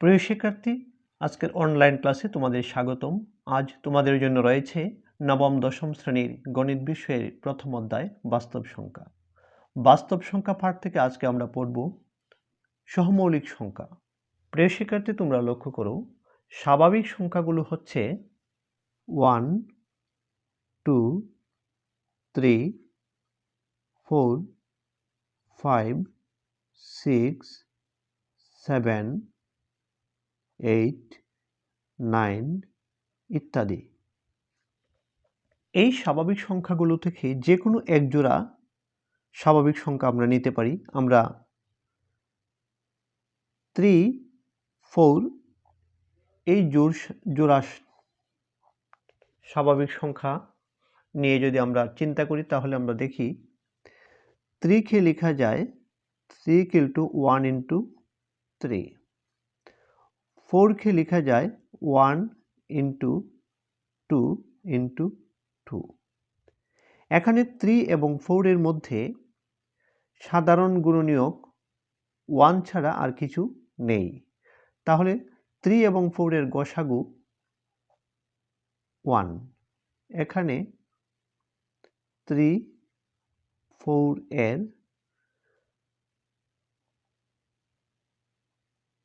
প্রিয় শিক্ষার্থী, আজকের অনলাইন ক্লাসে তোমাদের স্বাগতম। আজ তোমাদের জন্য রয়েছে নবম দশম শ্রেণীর গণিত বিষয়ের প্রথম অধ্যায় বাস্তব সংখ্যা। বাস্তব সংখ্যা পাঠ থেকে আজকে আমরা পড়ব সহমৌলিক সংখ্যা। প্রিয় শিক্ষার্থী, তোমরা লক্ষ্য করো, স্বাভাবিক সংখ্যাগুলো হচ্ছে 1, 2, 3, 4, 5, 6, 7, 8, 9 ইত্যাদি। এই স্বাভাবিক সংখ্যাগুলো থেকে যে কোনো এক জোড়া স্বাভাবিক সংখ্যা আমরা নিতে পারি। আমরা 3, 4 এই জোড়া স্বাভাবিক সংখ্যা নিয়ে যদি আমরা চিন্তা করি, তাহলে আমরা দেখি 3 কে লেখা যায় 3 × 1 × 3, 4 কে লেখা যায় 1 × 2 × 2। এখানে 3 এবং 4 এর মধ্যে সাধারণ গুণনীয়ক 1 ছাড়া আর কিছু নেই। তাহলে 3 এবং 4 এর গসাগু 1। এখানে 3, 4 এর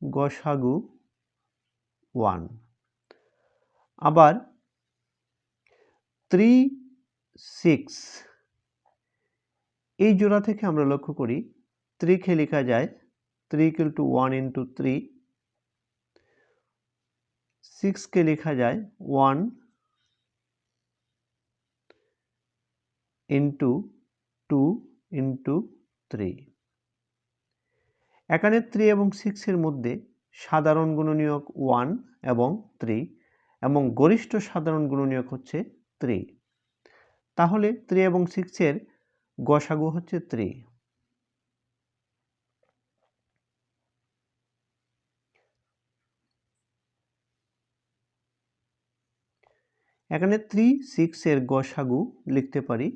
গসাগু 1। আবার 3, 6 এই জোড়া থেকে আমরা লক্ষ্য করি 3 কে লেখা যায় 3 × 1 × 3, 6 কে লেখা যায় 1 × 2 × 3। এখানে 3 এবং 6 এর মধ্যে সাধারণ গুণনীয়ক 1 এবং 3 এবং গরিষ্ঠ সাধারণ গুণনীয়ক হচ্ছে 3। তাহলে 3 এবং 6 এর গসাগু হচ্ছে 3। এখানে 3, 6 এর গসাগু লিখতে পারি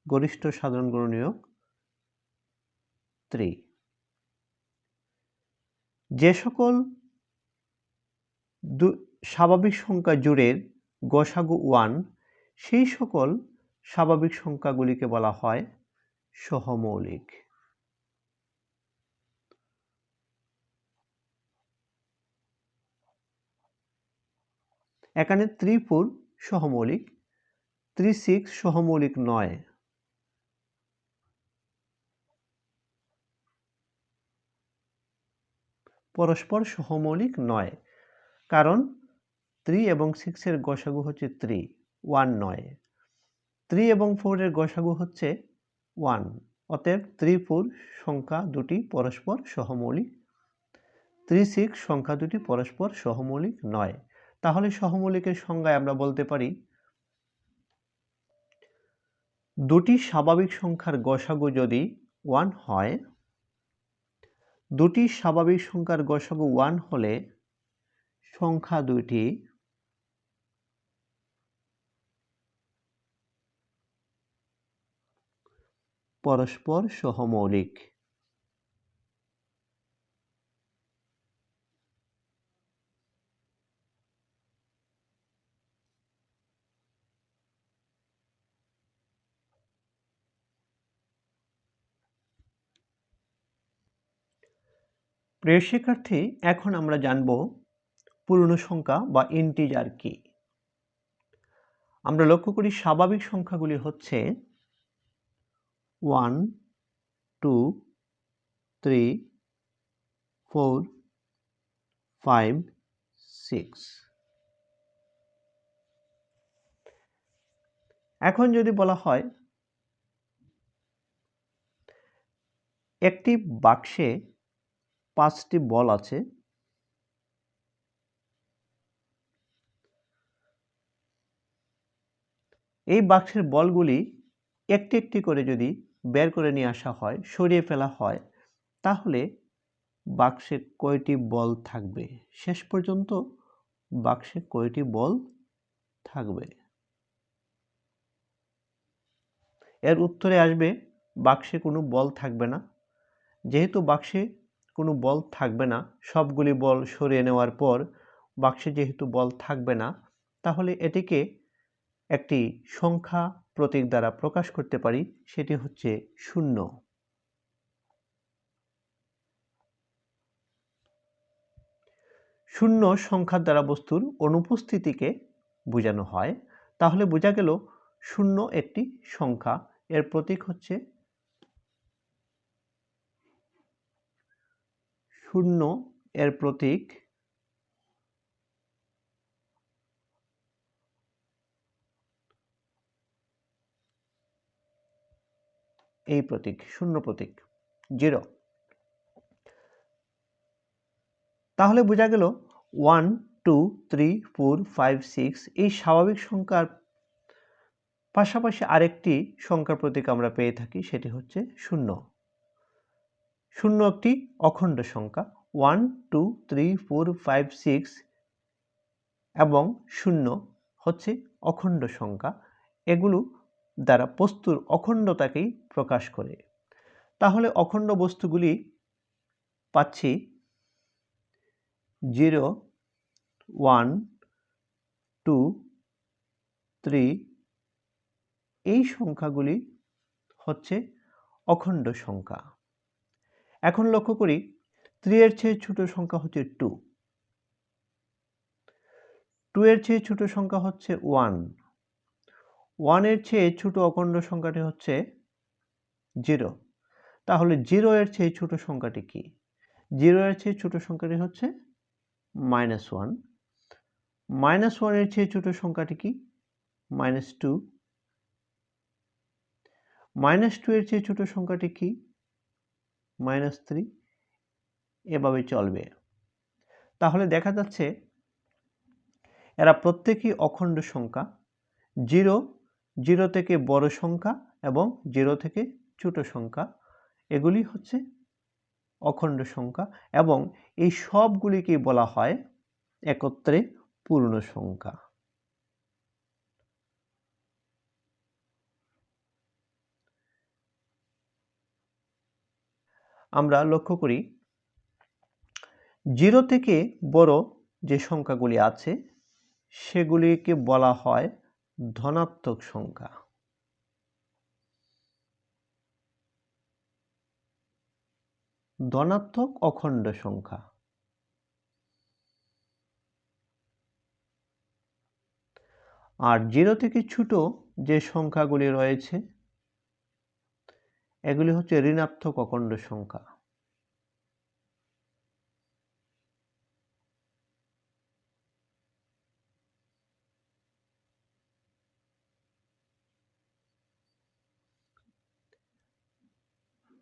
গরিষ্ঠ সাধারণ গুণনীয়ক 3। যে সকল স্বাভাবিক সংখ্যা জোড়ের গসাগু 1, সেই সকল স্বাভাবিক সংখ্যাগুলিকে বলা হয় সহমৌলিক। এখানে 3, 4 সহমৌলিক, 3, 6 সহমৌলিক নয়। পরস্পর সহমৌলিক নয়, কারণ 3 এবং 6 এর গসাগু হচ্ছে 3, 1 নয়। 3 এবং 4 এর গসাগু হচ্ছে 1, অতএব 3, 4 সংখ্যা দুটি পরস্পর সহমৌলিক। 3, 6 সংখ্যা দুটি পরস্পর সহমৌলিক নয়। তাহলে সহমৌলিকের সংজ্ঞায় আমরা বলতে পারি দুটি স্বাভাবিক সংখ্যার গসাগু যদি 1 হয়, দুটি স্বাভাবিক সংখ্যার গসাগু 1 হলে সংখ্যা দুটি পরস্পর সহমৌলিক। প্রিয় শিক্ষার্থী, এখন আমরা জানব পূর্ণ সংখ্যা বা ইন্টিজার কি। আমরা লক্ষ্য করি স্বাভাবিক সংখ্যাগুলি হচ্ছে 1, 2, 3, 4, 5, 6। এখন যদি বলা হয় একটি বাক্সে 5টি বল আছে, এই বাক্সের বলগুলি একটি একটি করে যদি বের করে নিয়ে আসা হয়, সরিয়ে ফেলা হয়, তাহলে বাক্সে কয়টি বল থাকবে? শেষ পর্যন্ত বাক্সে কয়টি বল থাকবে? এর উত্তরে আসবে বাক্সে কোনো বল থাকবে না। যেহেতু বাক্সে কোনো বল থাকবে না, সবগুলি বল সরিয়ে নেওয়ার পর বাক্সে যেহেতু বল থাকবে না, তাহলে এটিকে একটি সংখ্যা প্রতীক দ্বারা প্রকাশ করতে পারি, সেটি হচ্ছে 0। শূন্য সংখ্যার দ্বারা বস্তুর অনুপস্থিতিকে বোঝানো হয়। তাহলে বোঝা গেল 0 একটি সংখ্যা, এর প্রতীক হচ্ছে 0, এর প্রতীক এই প্রতীক, 0 প্রতীক, 0। তাহলে বোঝা গেল 1, 2, 3, 4, 5, 6 এই স্বাভাবিক সংখ্যার পাশাপাশি আরেকটি সংখ্যার প্রতীক আমরা পেয়ে থাকি, সেটি হচ্ছে 0। 0 একটি অখণ্ড সংখ্যা। 1, 2, 3, 4, 5, 6 এবং 0 হচ্ছে অখণ্ড সংখ্যা। এগুলো দ্বারা বস্তুর অখণ্ডতাকেই প্রকাশ করে। তাহলে অখণ্ড বস্তুগুলি পাচ্ছি 0, 1, 2, 3, এই সংখ্যাগুলি হচ্ছে অখণ্ড সংখ্যা। এখন লক্ষ্য করি 3 এর চেয়ে ছোট সংখ্যা হচ্ছে 2, 2 এর চেয়ে ছোট সংখ্যা হচ্ছে 1, 1 এর চেয়ে ছোট অখণ্ড সংখ্যাটি হচ্ছে 0। তাহলে 0 এর চেয়ে ছোট সংখ্যাটি কি? 0 এর চেয়ে ছোট সংখ্যাটি হচ্ছে -1, -1 এর চেয়ে ছোট সংখ্যাটি কি? -2, -2 এর চেয়ে ছোট সংখ্যাটি কি? -3, এভাবে চলবে। তাহলে দেখা যাচ্ছে এরা প্রত্যেকই অখণ্ড সংখ্যা। 0, 0 থেকে বড় সংখ্যা এবং 0 থেকে ছোট সংখ্যা, এগুলি হচ্ছে অখণ্ড সংখ্যা এবং এই সবগুলিকে বলা হয় একত্রে পূর্ণ সংখ্যা। আমরা লক্ষ্য করি 0 থেকে বড় যে সংখ্যাগুলি আছে সেগুলিকে বলা হয় ধনাত্মক সংখ্যা। ধনাত্মক অখণ্ড সংখ্যা। আর 0 থেকে ছোট যে সংখ্যাগুলি রয়েছে এগুলি হচ্ছে ঋণাত্মক অখণ্ড সংখ্যা।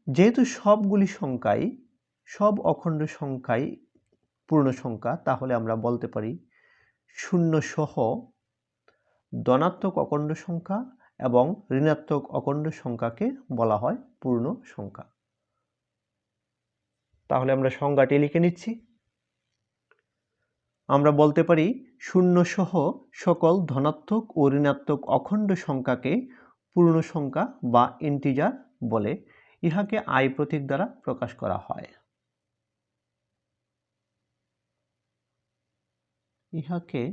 যেহেতু সবগুলি সংখ্যাই, সব অখণ্ড সংখ্যাই পূর্ণ সংখ্যা, তাহলে আমরা বলতে পারি 0 সহ ধনাত্মক অখণ্ড সংখ্যা এবং ঋণাত্মক অখণ্ড সংখ্যাকে বলা হয় পূর্ণ সংখ্যা। তাহলে আমরা সংজ্ঞাটি লিখে নিচ্ছি। আমরা বলতে পারি 0 সহ সকল ধনাত্মক ও ঋণাত্মক অখণ্ড সংখ্যাকে পূর্ণ সংখ্যা বা ইন্টিজার বলে। ইহাকে আই প্রতীক দ্বারা প্রকাশ করা হয়। ইহাকে